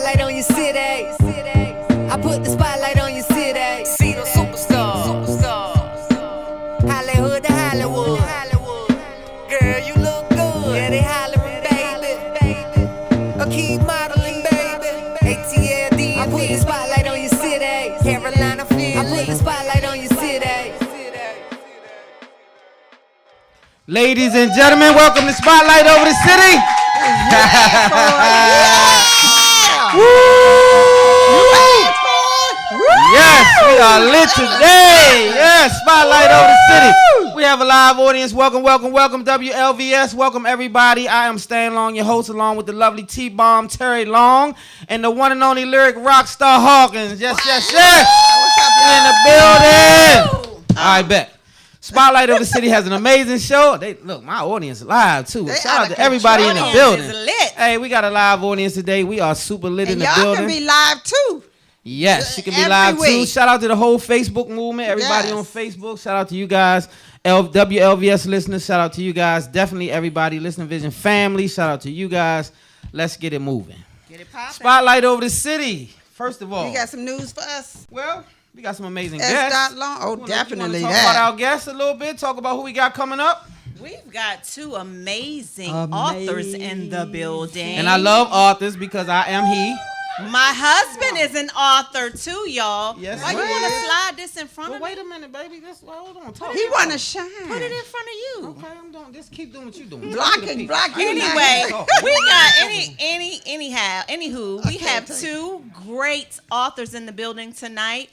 spotlight on your city. I put the spotlight on your city. See the superstars. Hollywood to Hollywood. Girl, you look good. Yeah, they hollering, baby. Keep modeling, baby. ATLD. I put the spotlight on your city. Carolina, Philly. I put the spotlight on your city. Ladies and gentlemen, welcome to Spotlight Over the City. Yes, we are lit today. Yes, Spotlight Over the City. We have a live audience. Welcome, WLVS. Welcome, everybody. I am Stan Long, your host, along with the lovely T-Bomb Terry Long and the one and only lyric rock star Hawkins. Yes. In the building. I bet. Spotlight of the City has an amazing show. Look, my audience live too. Shout out to everybody in the building. Hey, we got a live audience today. We are super lit in the building. Y'all can be live too. Yes, she can be live too. Shout out to the whole Facebook movement. Everybody on Facebook. Shout out to you guys. WLVS listeners. Shout out to you guys. Definitely everybody. Listening Vision family. Shout out to you guys. Let's get it moving. Get it popping. Spotlight over the city. First of all, you got some news for us? Well, we got some amazing guests. Definitely talk about our guests a little bit. Talk about who we got coming up. We've got two amazing authors in the building. And I love authors because I am he. My husband is an author too, y'all. Yes. Why you want to slide this in front of me? Wait a minute, baby. Hold on. He want to shine. Put it in front of you. Okay, I'm doing. Just keep doing what you're doing. Block you. Anyway, we got anywho, we have two great authors in the building tonight.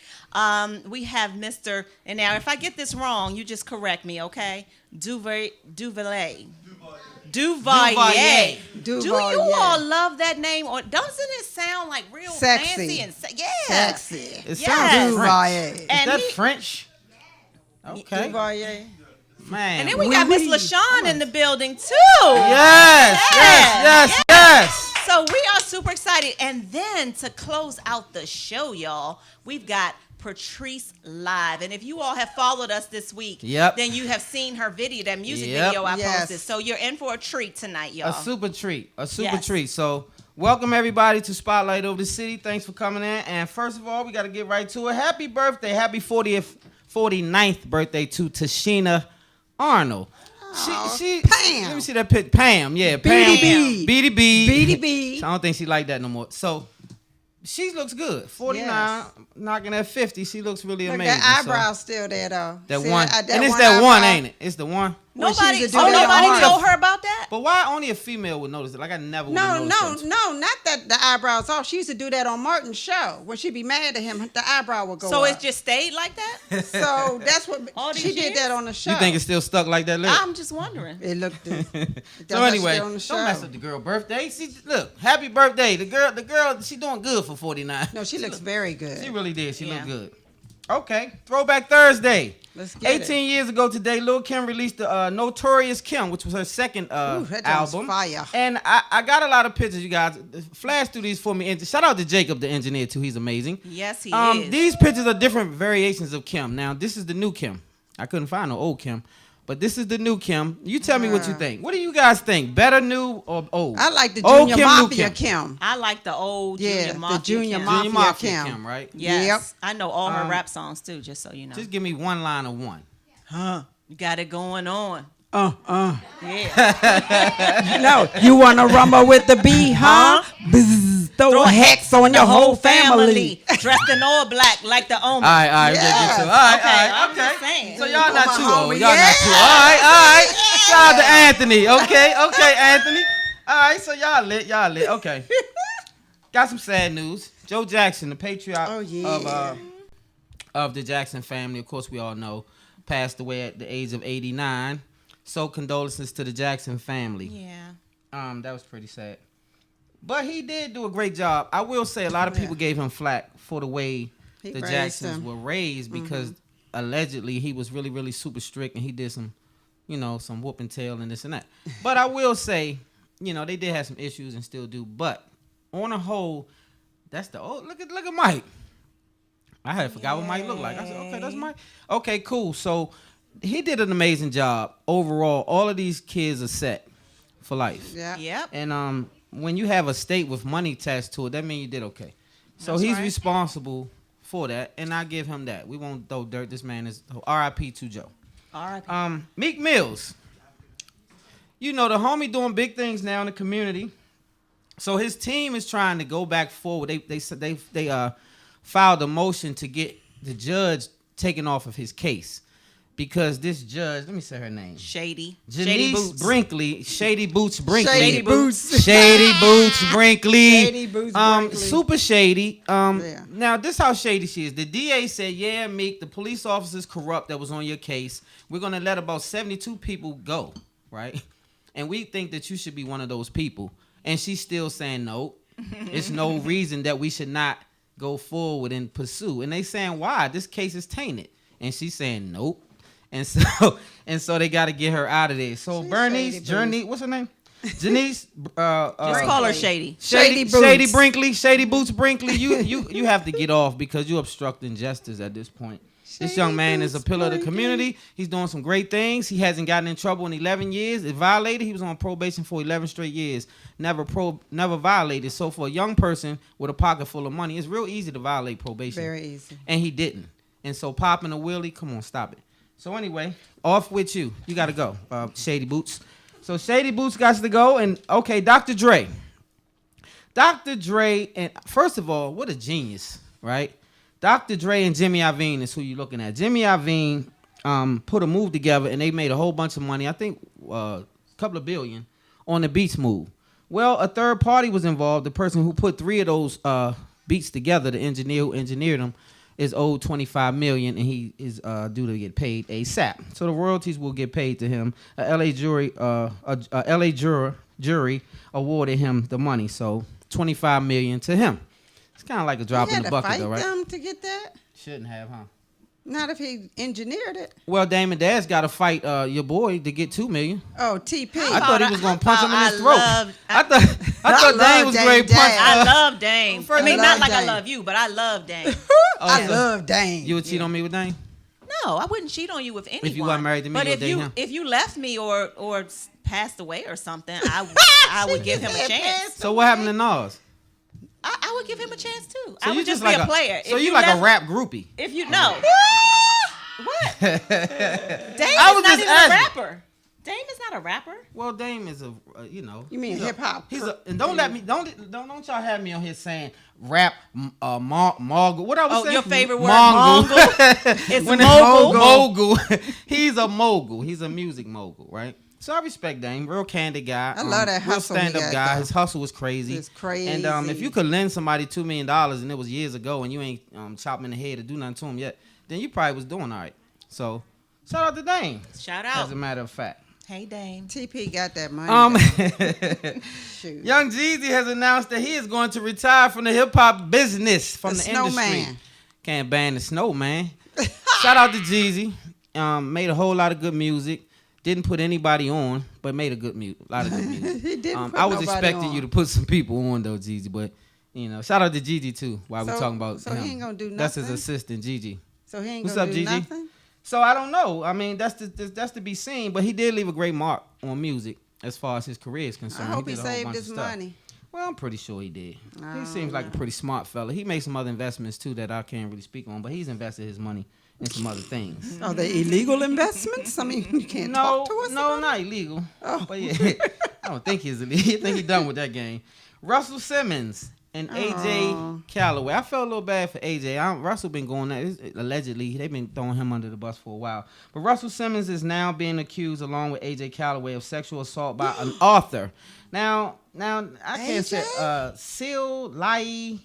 We have Mr. and now if I get this wrong, you just correct me, okay? Duvalier. Duvalier. Do you all love that name, or doesn't it sound like real sexy. fancy and sexy? It sounds French. Is and that French? Okay. Duvalier. Man. And then we got Miss LaShawn in the building too. Yes. So we are super excited. And then to close out the show, y'all, we've got Patrice live. And if you all have followed us this week, then you have seen her video, that music video I posted. So you're in for a treat tonight, y'all. A super treat. So welcome everybody to Spotlight Over the City. Thanks for coming in. And first of all, we got to get right to it. Happy birthday. Happy 49th birthday to Tashina Arnold. She Pam. Let me see that pic. Pam. Yeah, Pam. BDB. I don't think she like that no more. So she looks good. 49, knocking at 50. She looks really amazing. That eyebrow's still there though. That one. And it's that one, ain't it? It's the one. Nobody told her about that? But why only a female would notice it? Like I never would notice it. No, not that the eyebrow's off. She used to do that on Martin's show. When she'd be mad at him, the eyebrow would go So up. it just stayed like that? So that's what she did that on the show. You think it's still stuck like that? I'm just wondering. It looked so anyway, don't mess up the girl birthday. Look, happy birthday. The girl, she doing good for 49. No, she looks very good. She really did. She looked good. Okay, Throwback Thursday. Let's get 18 years ago today, Lil' Kim released the Notorious Kim, which was her second album. Fire. And I got a lot of pictures, you guys. Flash through these for me. And shout out to Jacob, the engineer, too. He's amazing. Yes, he is. These pictures are different variations of Kim. Now, this is the new Kim. I couldn't find no old Kim. But this is the new Kim. You tell me what you think. What do you guys think? Better new or old? I like the Junior Mafia Kim. I like the old Junior Mafia the Junior Kim. Mafia Kim, right? Yes. Yep. I know all her rap songs too, just so you know. Just give me one line of one. You got it going on. Yeah. No, you wanna rumble with the bee, huh? Bzz, throw a hex on your whole family. Dressed in all black like the Omen. All right. Yes. All right. I'm just saying. So y'all not too old. Y'all not too old. All right. Shout out to Anthony. Okay, Anthony. All right, so y'all lit. Okay. Got some sad news. Joe Jackson, the patriarch of the Jackson family, of course we all know, passed away at the age of 89. So condolences to the Jackson family. Yeah. That was pretty sad. But he did do a great job. I will say a lot of people gave him flack for the way the Jacksons were raised because allegedly he was really, really super strict and he did some whooping tail and this and that. But I will say, they did have some issues and still do. But on a whole, that's look at Mike. I had forgot what Mike looked like. I said, okay, that's Mike. Okay, cool. So he did an amazing job overall. All of these kids are set for life. Yeah. Yep. And when you have a state with money attached to it, that means you did okay. So That's he's right. responsible for that, and I give him that. We won't throw dirt. This man is R.I.P. to Joe. R.I.P. Meek Mills. You know, the homie doing big things now in the community. So his team is trying to go back forward. They filed a motion to get the judge taken off of his case because this judge, let me say her name. Shady Janice Brinkley. Shady Boots Brinkley. Shady Boots. Shady Boots Brinkley. Shady Boots Brinkley. Super shady. Yeah. Now, this how shady she is. The DA said, yeah, Meek, the police officers corrupt that was on your case. We're going to let about 72 people go, right? And we think that you should be one of those people. And she's still saying, no, it's no reason that we should not go forward and pursue. And they saying, why? This case is tainted. And she's saying, nope. And so they got to get her out of there. So She's Bernice, Journey, what's her name? Janice. Just call her Shady. Shady Brinkley. Shady Boots Brinkley. You have to get off because you're obstructing justice at this point. This young man is a pillar of the community. He's doing some great things. He hasn't gotten in trouble in 11 years. It violated. He was on probation for 11 straight years. Never violated. So for a young person with a pocket full of money, it's real easy to violate probation. Very easy. And he didn't. And so popping a wheelie, come on, stop it. So anyway, off with you. You got to go, Shady Boots. So Shady Boots got to go. And okay, Dr. Dre. Dr. Dre, and first of all, what a genius, right? Dr. Dre and Jimmy Iovine is who you're looking at. Jimmy Iovine put a move together, and they made a whole bunch of money, I think a couple of billion, on the Beats move. Well, a third party was involved. The person who put 3 of those beats together, the engineer who engineered them, is owed $25 million, and he is due to get paid ASAP. So the royalties will get paid to him. A LA jury awarded him the money, so $25 million to him. It's kind of like a drop in the bucket, though, right? Them to get that? Shouldn't have, huh? Not if he engineered it. Well, Damon Dad's got to fight your boy to get $2 million. Oh, TP. I thought he was gonna punch him in his throat. I thought Dame was great punch. I love Dame. I mean, not like Dame. I love you, but I love Dame. I love Dame. You would cheat on me with Dame? No, I wouldn't cheat on you with anyone. If you weren't married to me, but you would date him. if you left me or passed away or something, I would give him a chance. So what happened to Nas? I would give him a chance too. So I would just be like a player. So you like a rap groupie? If you know. What? Dame I was is not just even asking. a rapper. Dame is not a rapper. Well, Dame is You mean hip hop? And don't y'all have me on here saying rap mogul. What I was saying? Your favorite word, mogul. It's mogul. He's a mogul. He's a music mogul, right? So I respect Dame. Real candid guy. I love that hustle. Real stand-up guy. Though. His hustle was crazy. It's crazy. And if you could lend somebody $2 million and it was years ago and you ain't chopping the head to do nothing to him yet, then you probably was doing all right. So shout out to Dame. Shout out. As a matter of fact. Hey, Dame. TP got that money. Shoot. Young Jeezy has announced that he is going to retire from the hip-hop business, from the industry. Snowman. Can't ban the snow, man. Shout out to Jeezy. Made a whole lot of good music. Didn't put anybody on, but made a lot of good music. He didn't put I was nobody expecting on. you to put some people on, though, Jeezy. But, shout out to Gigi, too, while we're talking about so him. he ain't going to do nothing? That's his assistant, Gigi. So he ain't What's going up, to do Gigi? nothing? So I don't know. I mean, that's to be seen. But he did leave a great mark on music as far as his career is concerned. I hope he did a whole saved bunch his of stuff. money. Well, I'm pretty sure he did. He seems like a pretty smart fella. He made some other investments, too, that I can't really speak on. But he's invested his money in some other things. Are they illegal investments? I mean, you can't talk to us about not illegal. Oh. But yeah, I don't think he's illegal. I think he's done with that game. Russell Simmons and AJ Calloway. I felt a little bad for AJ. Russell been going that. Allegedly, they've been throwing him under the bus for a while. But Russell Simmons is now being accused, along with AJ Calloway, of sexual assault by an author. Now I can't say Seal Lai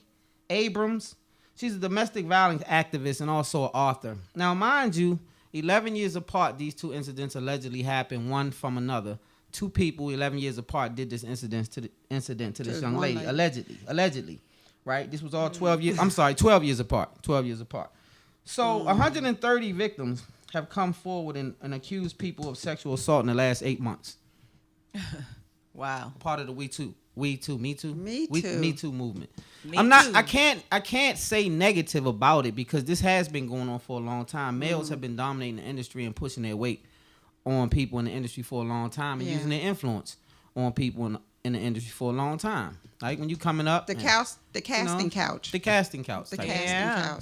Abrams. She's a domestic violence activist and also an author. Now, mind you, 11 years apart, these two incidents allegedly happened, one from another. Two people, 11 years apart, did this incident to this young lady. Allegedly, right? This was all 12 years. I'm sorry, 12 years apart. 12 years apart. So 130 victims have come forward and accused people of sexual assault in the last 8 months. Wow. Part of the Me Too movement. I can't say negative about it because this has been going on for a long time. Males have been dominating the industry and pushing their weight on people in the industry for a long time and using their influence on people in the industry for a long time. Like when you coming up, the casting couch.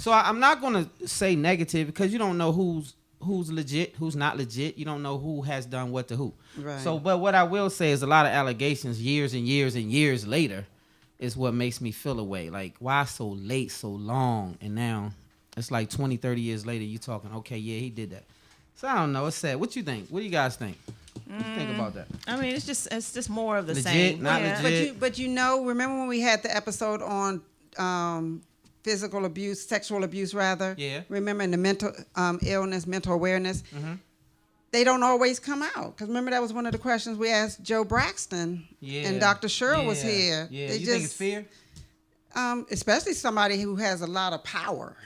So I'm not gonna say negative because you don't know who's legit, who's not legit. You don't know who has done what to who. Right. So, but what I will say is a lot of allegations years and years and years later is what makes me feel away. Like, why so late, so long? And now it's like 20, 30 years later, you talking, okay, yeah, he did that. So I don't know. It's sad. What you think? What do you guys think? What do you think about that? I mean, it's just more of the legit, same. Not legit. But you know, remember when we had the episode on physical abuse, sexual abuse rather? Yeah. Remember in the mental illness, mental awareness? Mm-hmm. They don't always come out. Because remember that was one of the questions we asked Joe Braxton. Yeah. And Dr. Sherrill was here. Yeah. You think it's fear? Especially somebody who has a lot of power.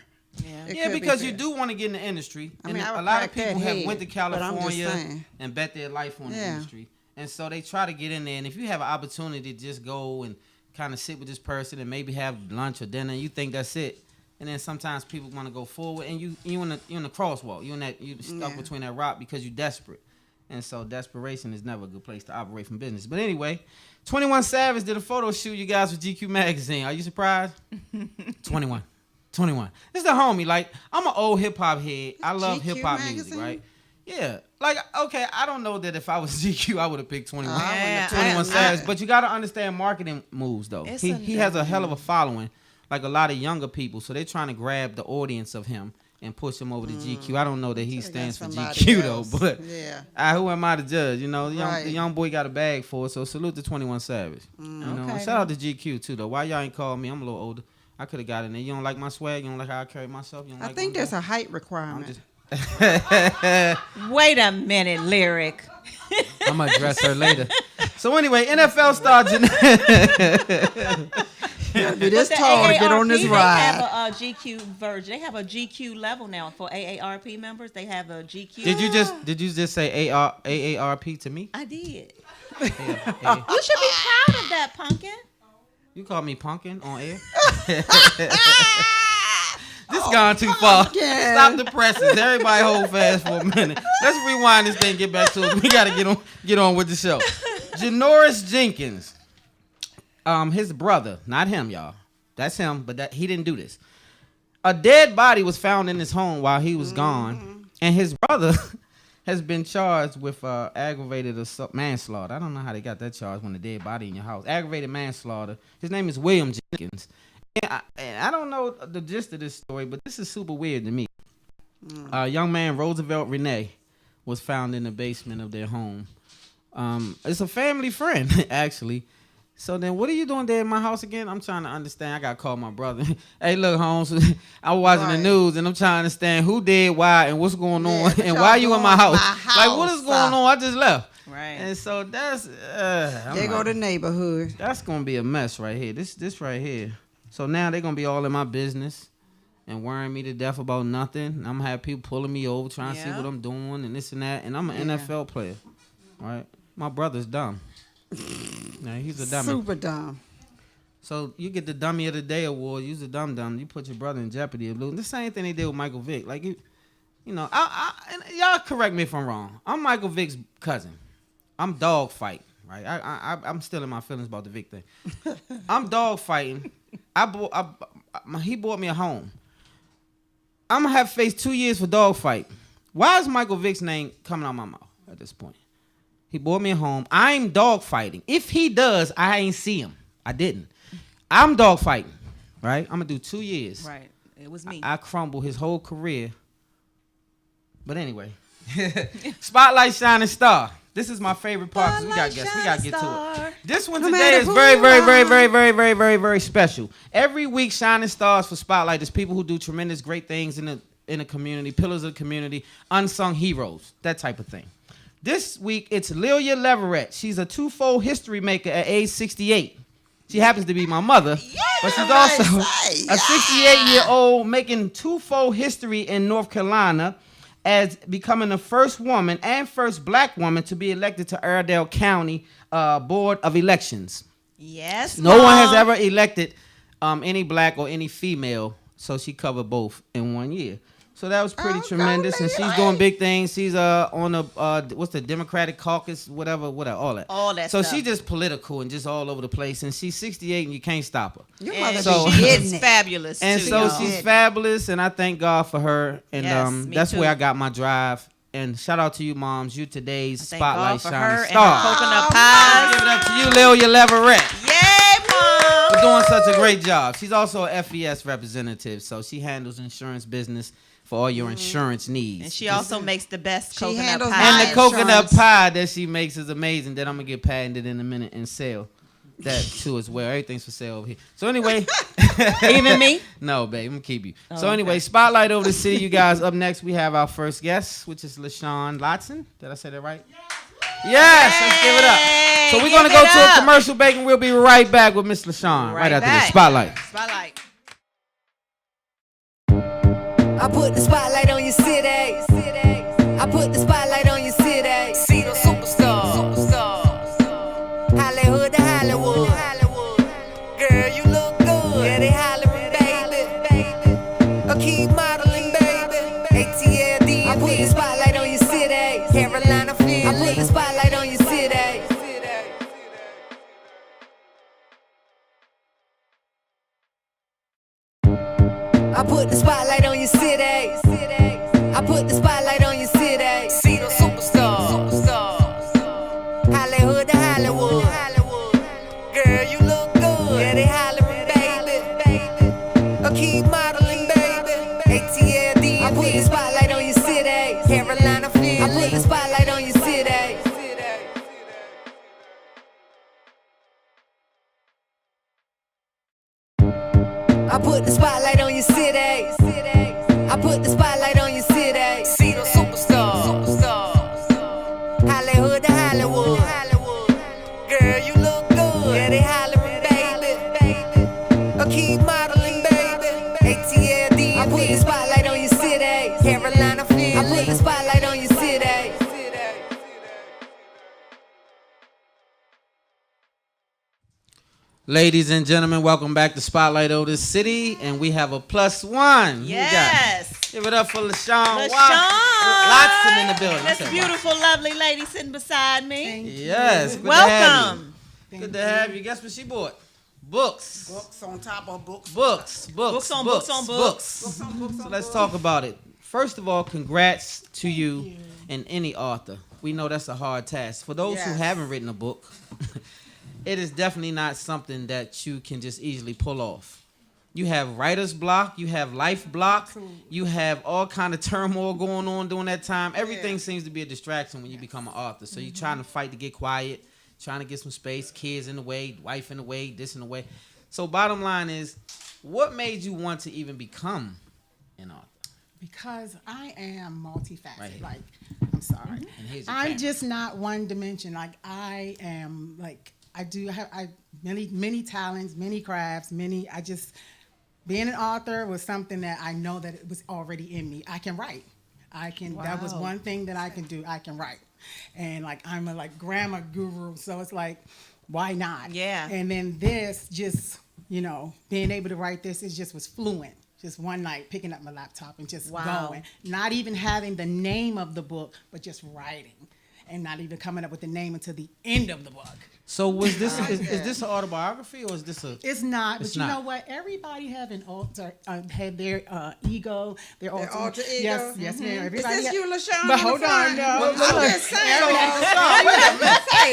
Yeah, because you do want to get in the industry. I mean, a lot of people have went to California and bet their life on the industry. And so they try to get in there. And if you have an opportunity to just go and kind of sit with this person and maybe have lunch or dinner, you think that's it. And then sometimes people want to go forward, and you in the crosswalk. You stuck between that rock because you're desperate. And so desperation is never a good place to operate from business. But anyway, 21 Savage did a photo shoot, you guys, with GQ Magazine. Are you surprised? 21. This is the homie. Like, I'm an old hip-hop head. I love hip-hop music, right? Yeah. Like, okay, I don't know that if I was GQ, I would have picked 21. 21 Savage. But you got to understand marketing moves, though. He has a hell of a following, like a lot of younger people. So they're trying to grab the audience of him and push him over to GQ. I don't know that he stands for GQ, though. But who am I to judge? You know, the young boy got a bag for it. So salute to 21 Savage. You know, and shout out to GQ, too, though. Why y'all ain't called me? I'm a little older. I could have got in there. You don't like my swag? You don't like how I carry myself? You don't I think there's a height requirement. Wait a minute, Lyric. I'm going to address her later. So anyway, NFL star be this tall to get on this ride. They have a GQ version. They have a GQ level now for AARP members. They have a GQ. Did you just say AARP to me? I did. You should be proud of that, Pumpkin. You call me Pumpkin on air? This gone too far. Stop the presses. Everybody hold fast for a minute. Let's rewind this thing and get back to it. We got to get on with the show. Janoris Jenkins, his brother, not him, y'all. That's him, but he didn't do this. A dead body was found in his home while he was gone, and his brother has been charged with aggravated manslaughter. I don't know how they got that charge when a dead body in your house. Aggravated manslaughter. His name is William Jenkins. And I don't know the gist of this story, but this is super weird to me. Young man Roosevelt Renee was found in the basement of their home. It's a family friend, actually. So then what are you doing there in my house again? I'm trying to understand. I got to call my brother. Hey, look, Holmes, I was watching the news, and I'm trying to understand who did, why, and what's going on, and why you in my house. Like, what is going on? I just left. Right. And so that's... There go the neighborhood. That's going to be a mess right here. This right here. So now they're going to be all in my business and worrying me to death about nothing. I'm going to have people pulling me over, trying to see what I'm doing and this and that. And I'm an NFL player, right? My brother's dumb. Now, he's a dummy. Super dumb. So you get the Dummy of the Day award. You's a dumb. You put your brother in jeopardy of losing. The same thing they did with Michael Vick. Like, you know, and y'all correct me if I'm wrong. I'm Michael Vick's cousin. I'm dog fighting, right? I'm still in my feelings about the Vick thing. I'm dog fighting. He bought me a home. I'm gonna have to face 2 years for dog fight. Why is Michael Vick's name coming out my mouth at this point? He bought me a home. I'm dog fighting. If he does, I ain't see him. I didn't. I'm dog fighting, right? I'm gonna do 2 years. Right. It was me. I crumble his whole career. But anyway, Spotlight Shining Star. This is my favorite part because we gotta get to it. This one today is very, very, very, very, very, very, very, very special. Every week, Shining Stars for Spotlight. There's people who do tremendous, great things in the community, pillars of the community, unsung heroes, that type of thing. This week, it's Lilia Leverett. She's a twofold history maker at age 68. She happens to be my mother, but she's also a 68-year-old making twofold history in North Carolina as becoming the first woman and first black woman to be elected to Airedale County Board of Elections. Yes. No one has ever elected any black or any female, so she covered both in 1 year. So that was pretty tremendous, and she's doing big things. She's on the what's the Democratic Caucus, whatever, all that. All that. So stuff. she's just political and just all over the place, and she's 68, and you can't stop her. Your mother she is fabulous. And too, so y'all. she's fabulous, and I thank God for her. And Yes, that's too. where I got my drive. And shout out to you, moms. You today's Thank God spotlight for shining her star. and her coconut pies. Give it up to you, Lil Leverett. Yay, Mom! For doing such a great job. She's also a FES representative, so she handles insurance business for all your insurance needs. And she also makes the best She coconut handles pie. my And the coconut insurance. pie that she makes is amazing. That I'm gonna get patented in a minute and sell that too as well. Everything's for sale over here. So anyway, Even me? no, babe, I'm gonna keep you. So anyway, spotlight over the city, you guys. Up next, we have our first guest, which is LaShawn Latson. Did I say that right? Yes, let's give it up. So we're gonna go to a commercial break, and we'll be right back with Miss LaShawn right after this spotlight. Spotlight. I put the spotlight on your city. I put the spotlight on your city. See the superstars. Hollywood to Hollywood. Girl, you look good. Yeah, they hollering, baby. I keep modeling, baby. ATLD. I put the spotlight on your city. Carolina, Philly. I put the spotlight on your city. I put the spotlight on your city. I put the spotlight on your city. See the superstars. Hollywood to Hollywood. Girl, you look good. Yeah, they hollering, baby. I keep modeling, baby. ATLD. I put the spotlight on your city. Carolina, Philly. I put the spotlight on your city. I put the spotlight on your city. I put the spotlight on your city. See the superstars. Hollywood to Hollywood. Girl, you look good. Yeah, they hollering, baby. I keep modeling, baby. ATLD. I put the spotlight on your city. Carolina, Philly. I put the spotlight on your city. Ladies and gentlemen, welcome back to Spotlight over the City, and we have a +1. Yes. Give it up for LaShawn. LaShawn. Latson in the building. This beautiful, lovely lady sitting beside me. Yes. Good Welcome. To have you. Good to have you. Guess what she bought? Books. Books on top of books. Books. Books on books on books. So let's talk about it. First of all, congrats to you and any author. We know that's a hard task. For those who haven't written a book, it is definitely not something that you can just easily pull off. You have writer's block, you have life block, you have all kind of turmoil going on during that time. Everything seems to be a distraction when you become an author. So you're trying to fight to get quiet, trying to get some space, kids in the way, wife in the way, this in the way. So bottom line is, what made you want to even become an author? Because I am multifaceted. Right. Like, I'm sorry. And here's your I'm camera. just not one dimension. Like, I am, like, I have many talents, many crafts, being an author was something that I know that it was already in me. I can write. That was one thing that I can do. I can write. And like, I'm a grammar guru. So it's like, why not? Yeah. And then this just, being able to write this, was fluent. Just one night, picking up my laptop and just going. Not even having the name of the book, but just writing. And not even coming up with the name until the end of the book. So was this is this an autobiography or is this a? It's not, It's but you not. know what? Everybody have their ego, their alter ego. Yes, ma'am. Is Everybody this you, LaShawn? But hold on, no. I'm just saying.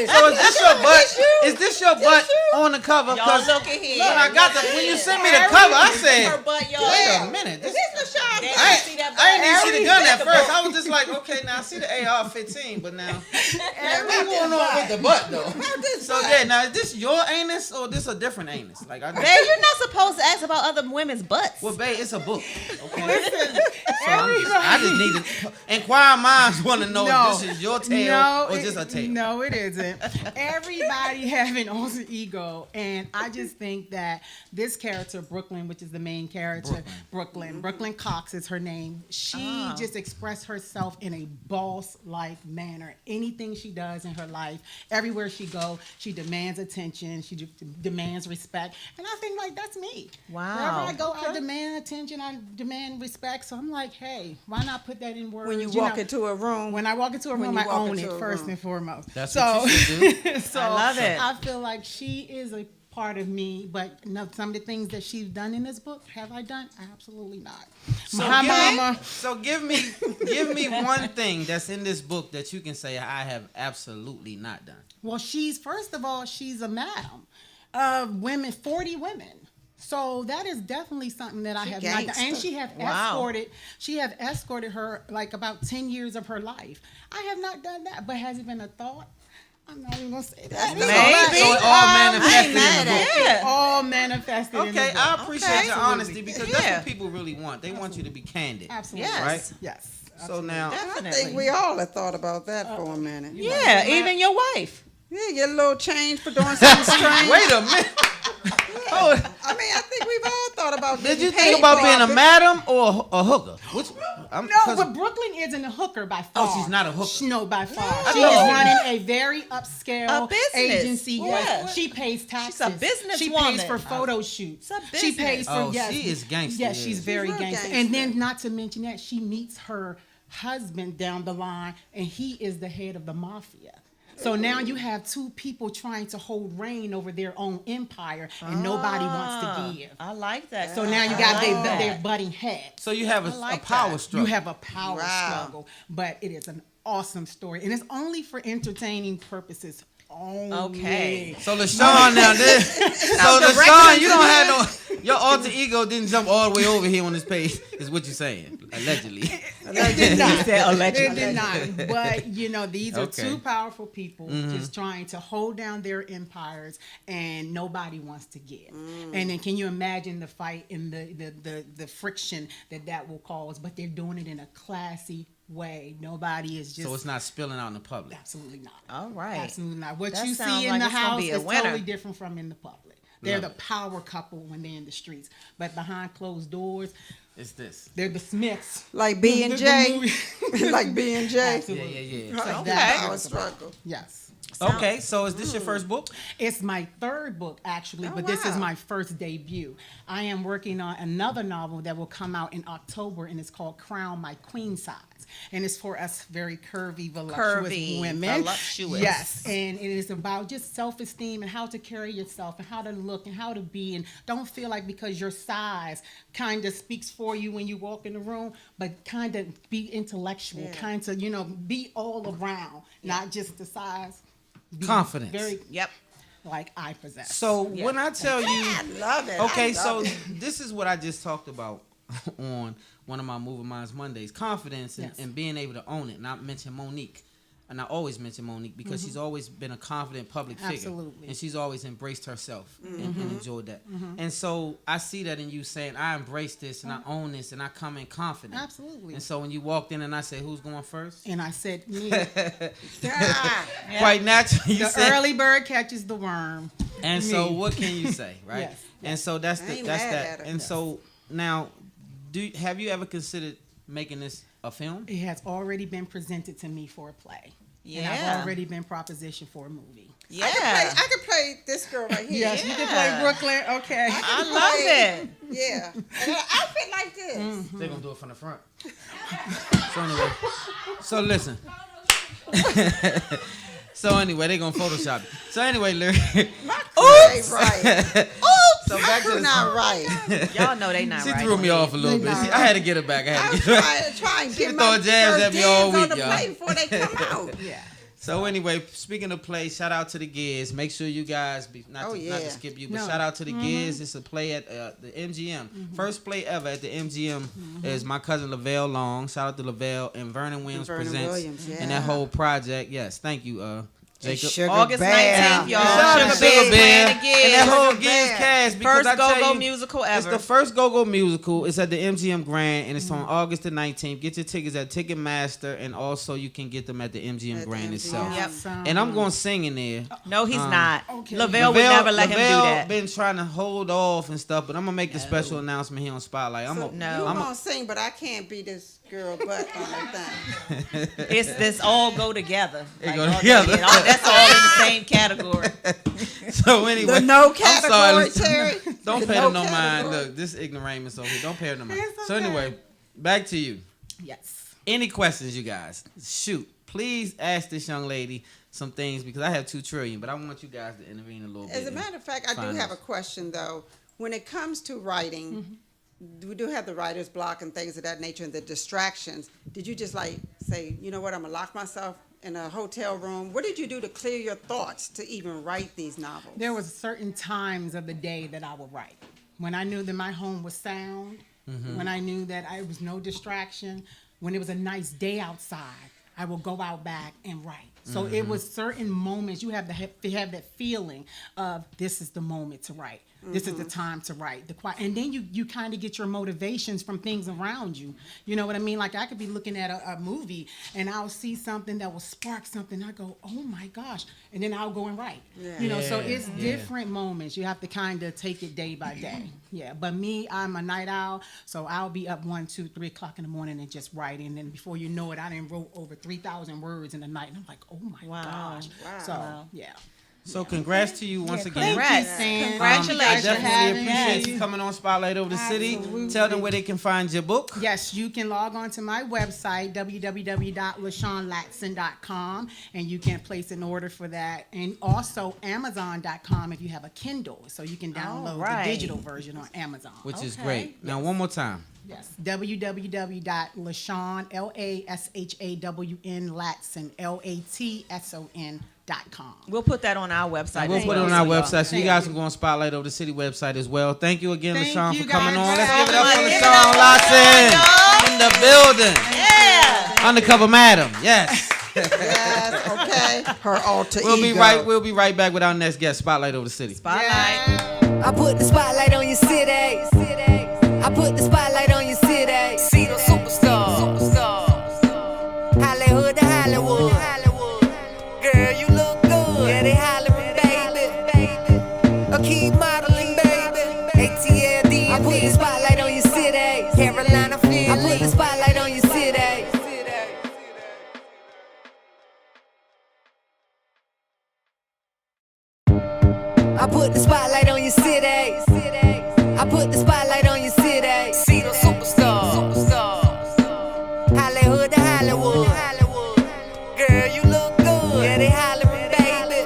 So is this your butt? Is this your butt on the cover? Y'all 'Cause look at here. when I got when you sent me the cover, I said, Her butt, y'all. wait a minute. Is this LaShawn? I didn't even see the gun at first. I was just like, okay, now I see the AR-15, but now what's going on with the butt though? So yeah, now is this your anus or this a different anus? Like, Babe, you're not supposed to ask about other women's butts. well, babe, it's a book. Okay. Listen, I just need to. Inquiring minds want to know if this is your tail or just a tail. No, it isn't. Everybody have an alter ego, and I just think that this character, Brooklyn, which is the main character, Brooklyn Cox is her name. She just expressed herself in a boss-like manner. Anything she does in her life, everywhere she goes, she demands attention. She demands respect, and I think that's me. Wow. Wherever I go, I demand attention. I demand respect. So I'm like, hey, why not put that in words? When you walk into a room. When I walk into a room, I own it first and foremost. That's what you should do. So I love it. I feel like she is a part of me, but some of the things that she's done in this book, have I done? Absolutely not. So give me one thing that's in this book that you can say I have absolutely not done. Well, first of all, she's a madam of women, 40 women. So that is definitely something that I have not done. And she have escorted her like about 10 years of her life. I have not done that, but has it been a thought? I'm not even gonna say that. Maybe. So it all manifested in the book. It all manifested in the book. Okay, I appreciate your honesty because that's what people really want. They want you to be candid. Absolutely. Yes. Right? Yes. So now, I think we all have thought about that for a minute. Yeah, even your wife. Yeah, get a little change for doing something strange. wait a minute. I mean, I think we've all thought about. Did you think about being a madam or a hooker? But Brooklyn isn't a hooker by far. Oh, she's not a hooker. No, by far. She No. is running a very upscale business. agency. Yeah. Yes. She pays taxes. She's a businesswoman. She pays for photo shoots. It's a She business. pays for she is gangster. Yes, she's very real gangster. gangster. And then, not to mention that, she meets her husband down the line, and he is the head of the mafia. So now you have two people trying to hold reign over their own empire, and nobody wants to give. I like that. So now you got their butting heads. So you have a power struggle. You have a power struggle, but it is an awesome story, and it's only for entertaining purposes only. Okay. So LaShawn now this. So LaShawn, you don't have no. Your alter ego didn't jump all the way over here on this page. Is what you're saying? Allegedly. It did not. Allegedly. It did not. But these are Okay. two powerful people just trying to hold down their empires, and nobody wants to give. And then, can you imagine the fight and the friction that will cause? But they're doing it in a classy way. Nobody is just. So it's not spilling out in the public. Absolutely not. All right. Absolutely not. What That you sounds see in like the it's gonna house be a is winner. totally different from in the public. They're Love the it. power couple when they're in the streets, but behind closed doors, It's this. they're the Smiths. Like B and The J, movie. like B and J. Absolutely. Yeah. Like Okay. that power struggle. Yes. Okay, so is this your first book? It's my third book, actually, but this is my first debut. I am working on another novel that will come out in October, and it's called Crown My Queen Size. And it's for us very curvy, voluptuous women. Voluptuous. Yes, and it is about just self-esteem and how to carry yourself and how to look and how to be. And don't feel like because your size kind of speaks for you when you walk in the room, but kind of be intellectual, kind of, be all around, not just the size. Be Confidence. Very, Yep. like I possess. So when I tell you, I love it. okay, I so love it. this is what I just talked about on one of my Moving Minds Mondays: confidence and being able to own it. And I mentioned Monique, and I always mention Monique because she's always been a confident public figure. Absolutely. And she's always embraced herself and enjoyed that. And so I see that in you saying, I embrace this and I own this and I come in confident. Absolutely. And so when you walked in and I said, who's going first? And I said, me. Quite naturally, you The said. early bird catches the worm. And Me. so what can you say, right? Yes, And so that's I ain't that's mad that. at her. And so now, have you ever considered making this a film? It has already been presented to me for a play. And Yeah. I've already been propositioned for a movie. Yeah. I could play this girl right here. Yes, you can play Brooklyn. Okay. I love it. Yeah. And an outfit like this. They're gonna do it from the front. So anyway, so listen. So anyway, they're gonna Photoshop it. So anyway, Larry. Oops. Right. So back to You're the not right. Y'all know they not She right. threw me off a little bit. I had to get her back. I was trying to She get been my throwing jabs first at me all dibs week, on the y'all. play before they come out. Yeah. So anyway, speaking of plays, shout out to the Giz. Make sure you guys not to skip you, but No. shout out to the Giz. It's a play at the MGM. First play ever at the MGM is my cousin Lavelle Long. Shout out to Lavelle and Vernon Williams presents and that whole project. Yes, thank you, Jacob. August 19th, y'all. Shout out to Sugar Bear and playing that whole the Giz Giz. cast. Because First I tell go-go you, musical It's ever. the first go-go musical. It's at the MGM Grand, and it's on August the 19th. Get your tickets at Ticketmaster, and also you can get them at the MGM Grand itself. Yep. And I'm going to sing in there. No, he's not. Okay. Lavelle would never let him do Lavelle that. been trying to hold off and stuff, but I'm gonna make the special announcement here on Spotlight. You No. gonna sing, but I can't be this girl butt on that thing. It's this all go together. It go all together. That's all in the same category. So anyway, the no I'm category, sorry. Terry. Don't The pay no no mind. category. Look, this ignoramus over here. Don't pay no mind. It's So okay. anyway, back to you. Yes. Any questions, you guys? Shoot. Please ask this young lady some things because I have 2 trillion, but I want you guys to intervene a little bit. As a matter of fact, I do have a question though. When it comes to writing, we do have the writer's block and things of that nature and the distractions. Did you just like say, you know what, I'm gonna lock myself in a hotel room? What did you do to clear your thoughts to even write these novels? There was certain times of the day that I would write. When I knew that my home was sound, when I knew that I was no distraction, when it was a nice day outside, I would go out back and write. So it was certain moments you have to have that feeling of this is the moment to write. This is the time to write. And then you kind of get your motivations from things around you. You know what I mean? Like I could be looking at a movie and I'll see something that will spark something. I go, oh my gosh. And then I'll go and write. Yeah. You know, so it's different moments. You have to kind of take it day by day. Yeah. But me, I'm a night owl. So I'll be up 1, 2, 3 o'clock in the morning and just writing. And then before you know it, I done wrote over 3,000 words in a night. And I'm like, oh my gosh. Wow. So, yeah. So congrats to you once again. Congrats. I Congratulations. definitely appreciate you coming on Spotlight Over the City. Tell them where they can find your book. Yes, you can log on to my website, www.LaShawnLatson.com, and you can place an order for that. And also Amazon.com if you have a Kindle, so you can download the digital version on Amazon. Which is great. Now, one more time. Yes, www.LaShawn, LaShawn, Latson, LATSON.com. We'll put that on our website. We'll put it on our website, so you guys can go on Spotlight Over the City website as well. Thank you again, Thank LaShawn, you, for coming guys. on. Let's give it up for Give it LaShawn up for Latson LaShawn, in the building. Yeah. Undercover Madam, yes. Yes, okay. Her alter We'll ego. be right back with our next guest, Spotlight Over the City. Spotlight. I put the spotlight on your city. I put the spotlight on your city. See the superstars. Hollywood to Hollywood. Girl, you look good. Yeah, they hollering, baby. Keep modeling, baby. ATLD. I put the spotlight on your city. Carolina, Philly. I put the spotlight on your city. I put the spotlight on your city. I put the spotlight on your city. See the superstars. Hollywood to Hollywood. Girl, you look good. Yeah, they hollering, baby.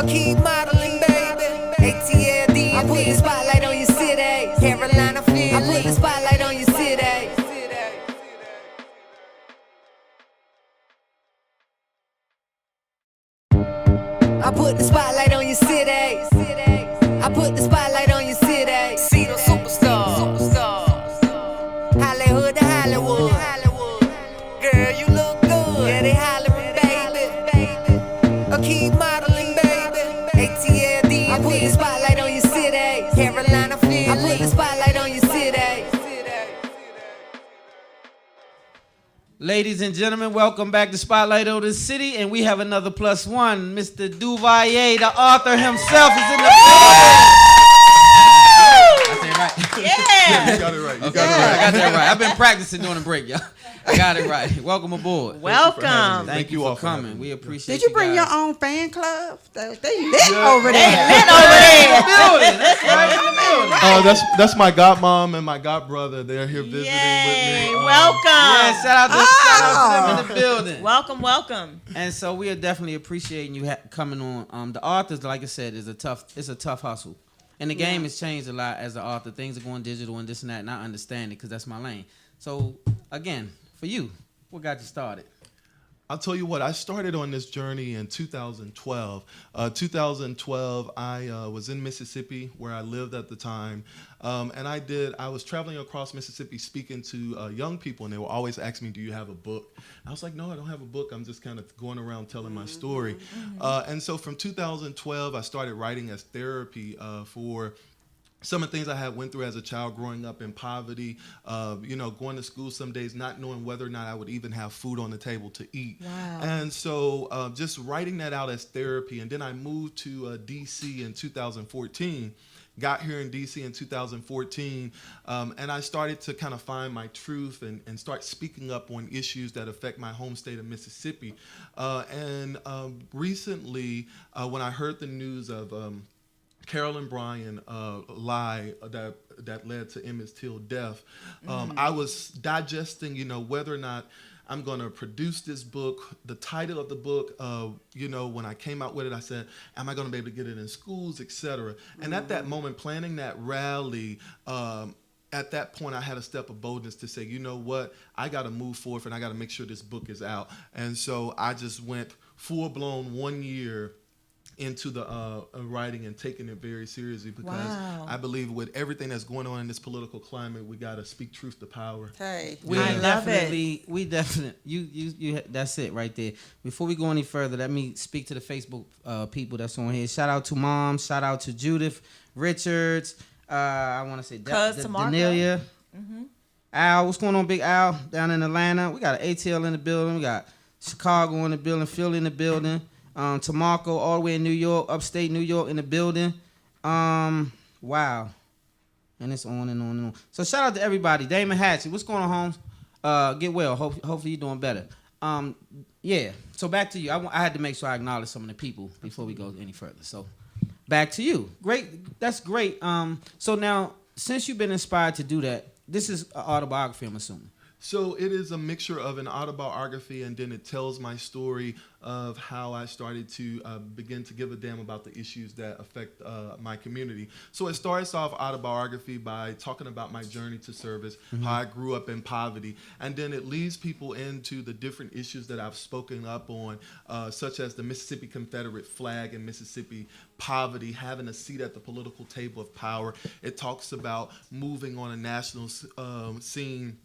Keep modeling, baby. ATLD. I put the spotlight on your city. Carolina, Philly. I put the spotlight on your city. I put the spotlight on your city. I put the spotlight on your city. See the superstars. Hollywood to Hollywood. Girl, you look good. Yeah, they hollering, baby. Keep modeling, baby. ATLD. I put the spotlight on your city. Carolina, Philly. I put the spotlight on your city. Ladies and gentlemen, welcome back to Spotlight Over the City, and we have another plus one. Mr. Duvalier, the author himself, is in the building. I said it right. Yeah. You got it right. I got that right. I've been practicing during the break, y'all. I got it right. Welcome aboard. Welcome. Thank you all for for having coming. me. We appreciate Did you bring your guys. own fan club? They lit over there. Building. That's right in the building. That's my godmom and my godbrother. They're here visiting Yay. with me. Welcome. Yeah, shout out to them in the building. Welcome. And so we are definitely appreciating you coming on. The authors, like I said, it's a tough hustle. And the game has changed a lot as an author. Things are going digital and this and that, and I understand it because that's my lane. So, again, for you, what got you started? I'll tell you what, I started on this journey in 2012. 2012, I was in Mississippi where I lived at the time. And I was traveling across Mississippi speaking to young people, and they were always asking me, do you have a book? I was like, no, I don't have a book. I'm just kind of going around telling my story. And so from 2012, I started writing as therapy for some of the things I had went through as a child growing up in poverty, going to school some days not knowing whether or not I would even have food on the table to eat. Wow. And so just writing that out as therapy. And then I moved to D.C. in 2014, got here in DC in 2014, and I started to kind of find my truth and start speaking up on issues that affect my home state of Mississippi. And recently, when I heard the news of Carolyn Bryan lie that led to Emmett Till's death, I was digesting, whether or not I'm going to produce this book. The title of the book, when I came out with it, I said, am I going to be able to get it in schools, etc. And at that moment, planning that rally, at that point, I had a step of boldness to say, you know what, I got to move forward and I got to make sure this book is out. And so I just went full-blown 1 year into the writing and taking it very seriously, because I believe with everything that's going on in this political climate, we got to speak truth to power. Hey, I love it. We definitely, you that's it right there. Before we go any further, let me speak to the Facebook people that's on here. Shout out to Mom. Shout out to Judith Richards. I want to say Danelia. Al, what's going on, Big Al, down in Atlanta? We got an ATL in the building. We got Chicago in the building, Philly in the building. Tamarco, all the way in New York, upstate New York in the building. Wow. And it's on and on and on. So shout out to everybody. Damon Hatchett, what's going on, Holmes? Get well. Hopefully you're doing better. Yeah. So back to you. I had to make sure I acknowledge some of the people before we go any further. So back to you. Great. That's great. So now, since you've been inspired to do that, this is an autobiography, I'm assuming. So it is a mixture of an autobiography, and then it tells my story of how I started to begin to give a damn about the issues that affect my community. So it starts off autobiography by talking about my journey to service, how I grew up in poverty, and then it leads people into the different issues that I've spoken up on, such as the Mississippi Confederate flag in Mississippi, poverty, having a seat at the political table of power. It talks about moving on a national scene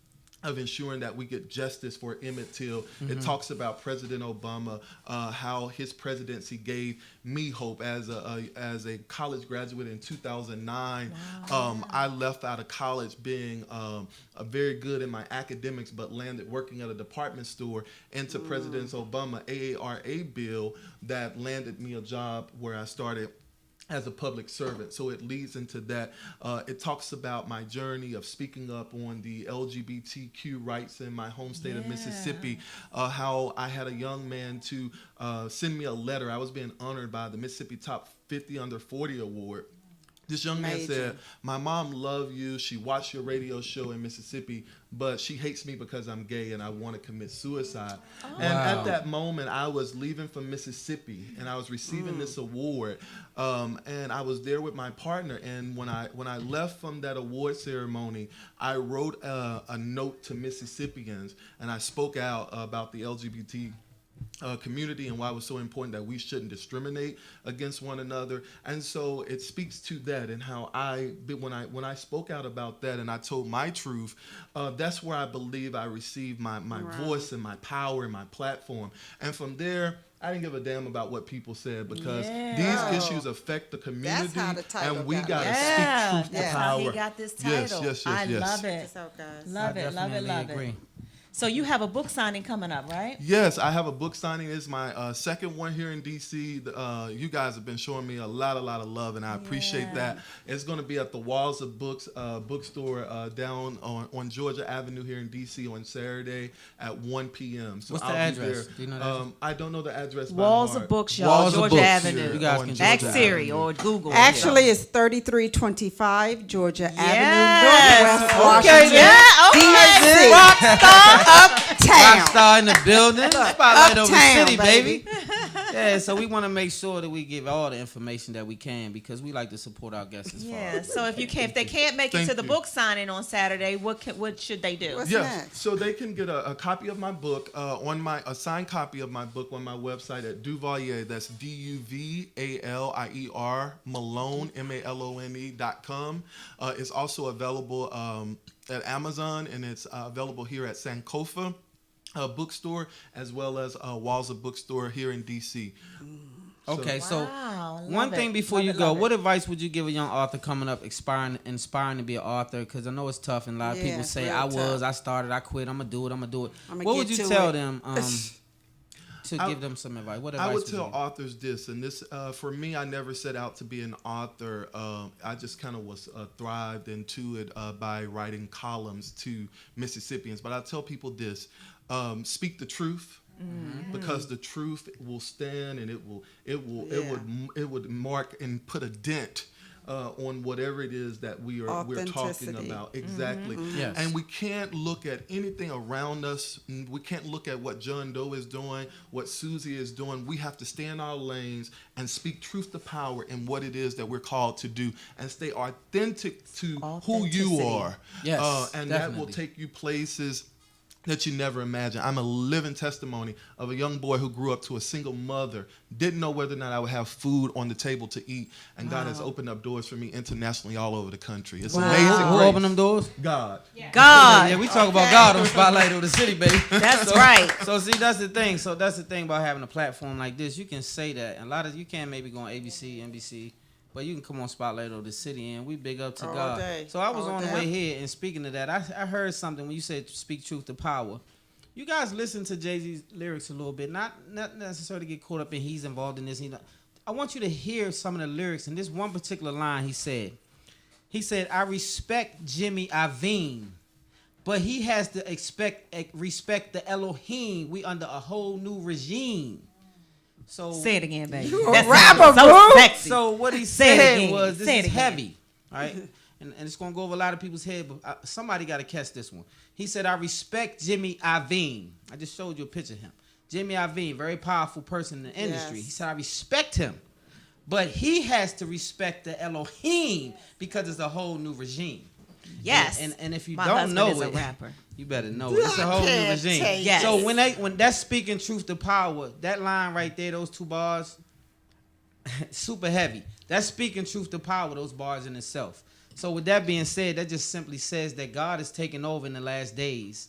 of ensuring that we get justice for Emmett Till. It talks about President Obama, how his presidency gave me hope as a college graduate in 2009. Wow. I left out of college being very good in my academics, but landed working at a department store into President Obama AARA bill that landed me a job where I started as a public servant. So it leads into that. It talks about my journey of speaking up on the LGBTQ rights in my home state of Mississippi, how I had a young man to send me a letter. I was being honored by the Mississippi Top 50 Under 40 Award. This young man said, my mom loved you. She watched your radio show in Mississippi, but she hates me because I'm gay and I want to commit suicide. Oh. And at that moment, I was leaving from Mississippi and I was receiving this award. And I was there with my partner. And when I left from that award ceremony, I wrote a note to Mississippians, and I spoke out about the LGBT community and why it was so important that we shouldn't discriminate against one another. And so it speaks to that, and how when I spoke out about that and I told my truth, that's where I believe I received my voice and my power and my platform. And from there, I didn't give a damn about what people said, because these issues affect the community, and we got to speak truth to power. He got this title. Yes. I love it. Love it. So you have a book signing coming up, right? Yes, I have a book signing. It's my second one here in D.C. You guys have been showing me a lot of love, and I appreciate that. It's going to be at the Walls of Books bookstore down on Georgia Avenue here in D.C. on Saturday at 1 p.m. So what's the address? Do you know that? I don't know the address. Walls of Books, y'all. Georgia Avenue. You guys can ask Siri or Google. Actually, it's 3325 Georgia Avenue, Northwest Washington, D.C. Uptown. Rockstar in the building. Spotlight over the city, baby. Yeah, so we want to make sure that we give all the information that we can, because we like to support our guests as far. So if they can't make it to the book signing on Saturday, what should they do? What's next? So they can get a copy of my book a signed copy of my book on my website at Duvalier. That's DUVALIER Malone MALONE.com. It's also available at Amazon, and it's available here at Sankofa bookstore, as well as Walls of Bookstore here in D.C. Okay, so one thing before you go, what advice would you give a young author coming up, inspiring to be an author? Because I know it's tough, and a lot of people say, I started, I quit, I'm going to do it. What would you tell them? to give them some advice? What advice I would tell authors this, and this for me, I never set out to be an author. I just kind of was thrived into it by writing columns to Mississippians. But I tell people this: speak the truth. Mm-hmm. Because the truth will stand, and it would mark and put a dent on whatever it is that we're talking about. Exactly. Mm-hmm. Yes. And we can't look at anything around us. We can't look at what John Doe is doing, what Susie is doing. We have to stay in our lanes and speak truth to power in what it is that we're called to do, and stay authentic to who you are. Yes, and definitely. that will take you places that you never imagined. I'm a living testimony of a young boy who grew up to a single mother, didn't know whether or not I would have food on the table to eat, and God has opened up doors for me internationally all over the country. It's amazing. Who opened them doors? God. God. Yeah, we talk about God on Spotlight of the City, baby. That's right. So see, that's the thing. So that's the thing about having a platform like this. You can say that. And a lot of you can't maybe go on ABC, NBC, but you can come on Spotlight of the City, and we big up to All God. day. So I was All on the day. way here, and speaking of that, I heard something when you said speak truth to power. You guys listen to Jay-Z's lyrics a little bit, not necessarily get caught up in he's involved in this. I want you to hear some of the lyrics. And this one particular line he said, I respect Jimmy Iovine, but he has to respect the Elohim. We under a whole new regime. So Say it again, baby. You a That rapper, sounds so bro. sexy. So what he Say it said again. was, this Say it is again. heavy, right? and it's going to go over a lot of people's head, but somebody got to catch this one. He said, I respect Jimmy Iovine. I just showed you a picture of him. Jimmy Iovine, very powerful person in the industry. Yes. He said, I respect him, but he has to respect the Elohim because it's a whole new regime. Yes. And if you My don't husband know is a it, rapper. you better know it. It's a whole new can't regime. take Yes. So when that's speaking truth to power, that line right there, those two bars, super heavy. That's speaking truth to power, those bars in itself. So with that being said, that just simply says that God is taking over in the last days,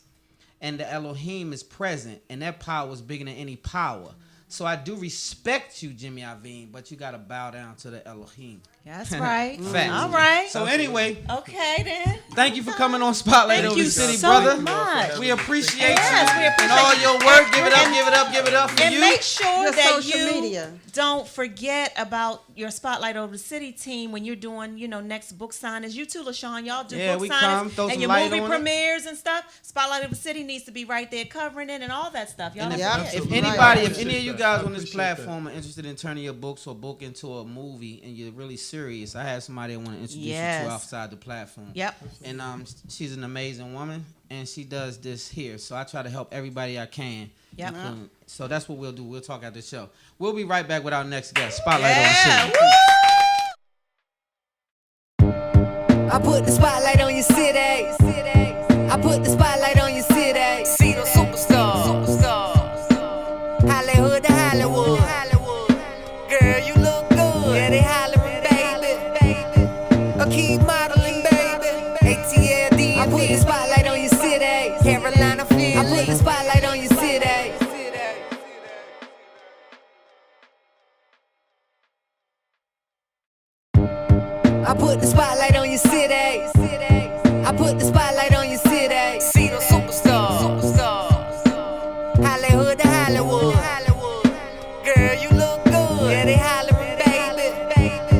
and the Elohim is present, and that power is bigger than any power. So I do respect you, Jimmy Iovine, but you got to bow down to the Elohim. That's right. Facts. All right. So anyway, Okay, then. thank you for coming on Spotlight Thank Over you the City, so brother. much. We appreciate Yes, you we appreciate and all you. your work. Give it up, give it up, give it up for And you. make sure Your that social you media. don't forget about your Spotlight Over the City team when you're doing, next book signings. You too, LaShawn. Y'all do Yeah, book we signings come, throw and some your light movie on it. premieres and stuff. Spotlight Over the City needs to be right there covering it and all that stuff. Y'all And don't if, forget. if Absolutely. anybody, if Appreciate any of you that. guys I on this appreciate platform are interested in turning your books or book into a movie and you're really serious, I have somebody I want to introduce you Yes. to outside the platform. Yep. And she's an amazing woman, and she does this here. So I try to help everybody I can. Yep. including- So that's what we'll do. We'll talk after the show. We'll be right back with our next guest. Spotlight Yeah. on the City. I put the spotlight on your city. I put the spotlight on your city. See the superstars. Hollywood to Hollywood. Girl, you look good. Yeah, they hollering, baby. I keep modeling, baby. ATLD. I put the spotlight on your city. Carolina, Philly. I put the spotlight on your city. I put the spotlight on your city. I put the spotlight on your city. See the superstars. Hollywood to Hollywood. Girl, you look good. Yeah, they hollering, baby.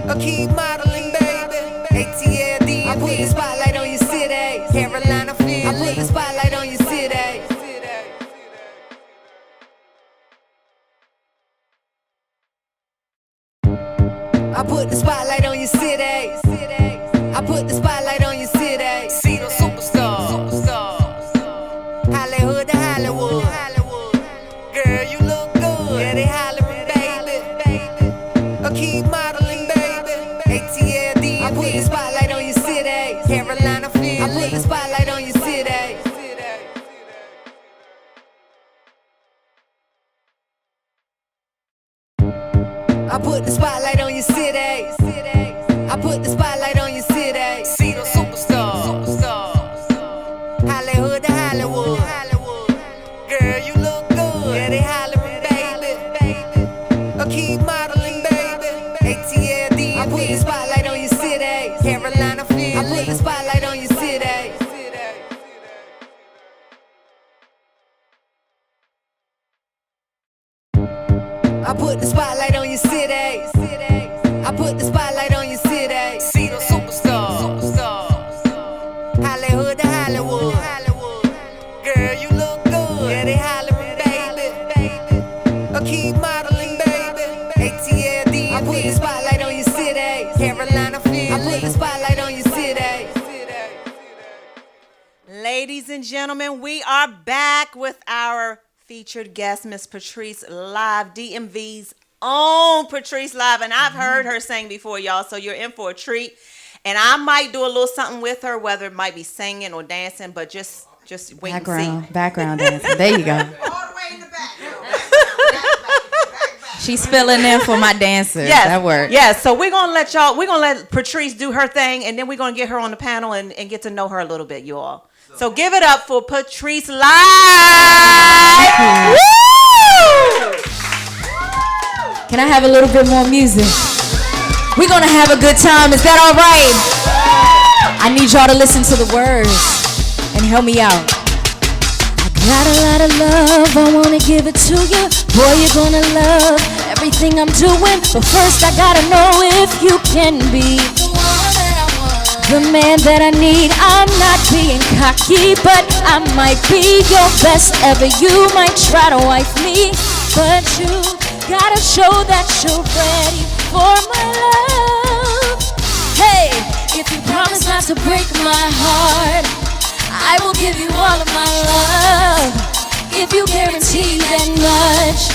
I keep modeling, baby. ATLD. I put the spotlight on your city. Carolina, Philly. I put the spotlight on your city. I put the spotlight on your city. I put the spotlight on your city. See the superstars. Hollywood to Hollywood. Girl, you look good. Yeah, they hollering, baby. I keep modeling, baby. ATLD. I put the spotlight on your city. Carolina, Philly. I put the spotlight on your city. I put the spotlight on your city. I put the spotlight on your city. See the superstars. Hollywood to Hollywood. Girl, you look good. Yeah, they hollering, baby. I keep modeling, baby. ATLD. I put the spotlight on your city. Carolina, Philly. I put the spotlight on your city. Ladies and gentlemen, we are back with our featured guest, Miss Patrice Live, DMV's own Patrice Live. And I've heard her sing before, y'all, so you're in for a treat. And I might do a little something with her, whether it might be singing or dancing, but just wait and see. Background dancing. There you go. All the way in the back. She's filling in for my dancers. Yes, that works. Yes, so we're gonna let Patrice do her thing, and then we're gonna get her on the panel and get to know her a little bit, you all. So give it up for Patrice Live. Woo! Can I have a little bit more music? We're gonna have a good time. Is that all right? I need y'all to listen to the words and help me out. Got a lot of love, I wanna give it to you. Boy, you're gonna love everything I'm doing. But first I gotta know if you can be the man that I need. I'm not being cocky, but I might be your best ever. You might try to wife me, but you gotta show that you're ready for my love. Hey, if you promise not to break my heart, I will give you all of my love. If you guarantee that much,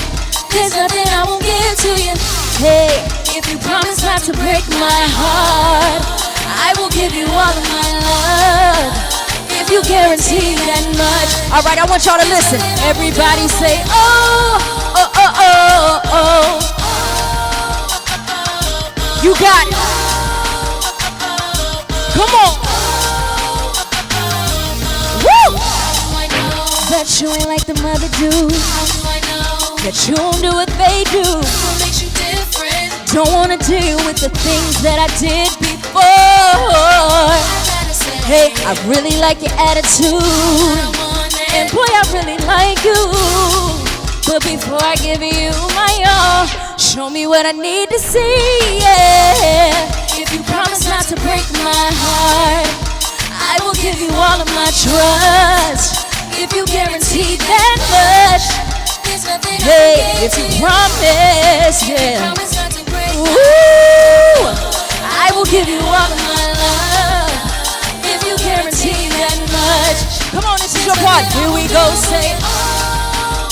there's nothing I won't give to you. Hey, if you promise not to break my heart, I will give you all of my love. If you guarantee that much. All right, I want y'all to listen. Everybody say, oh, oh, oh, oh, oh. You got it. Come on. That you ain't like them other dudes. That you don't do what they do. What makes you different? Don't wanna deal with the things that I did before. Hey, I really like your attitude, and boy, I really like you. But before I give you my all, show me what I need to see. Yeah. If you promise not to break my heart, I will give you all of my trust. If you guarantee that much, hey, if you promise, yeah, ooh, I will give you all of my love. If you guarantee that much, come on, this is your part. Here we go, say, oh,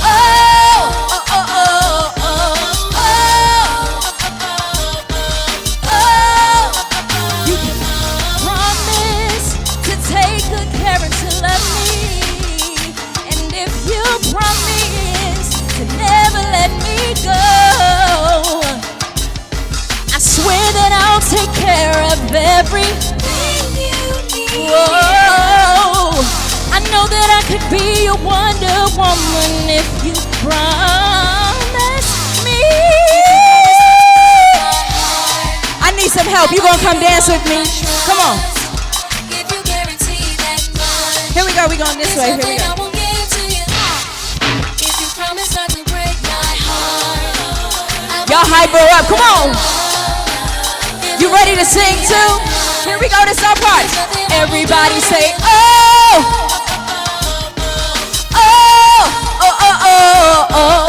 oh, oh, oh, oh, oh, oh. You can promise to take good care and to love me, and if you promise to never let me go, I swear that I'll take care of everything you need. Whoa, I know that I could be your Wonder Woman if you promise me. I need some help. You gonna come dance with me? Come on. Here we go, we going this way, here we go. Y'all hype her up, come on. You ready to sing too? Here we go, this is our part. Everybody say, oh, oh, oh, oh, oh, oh.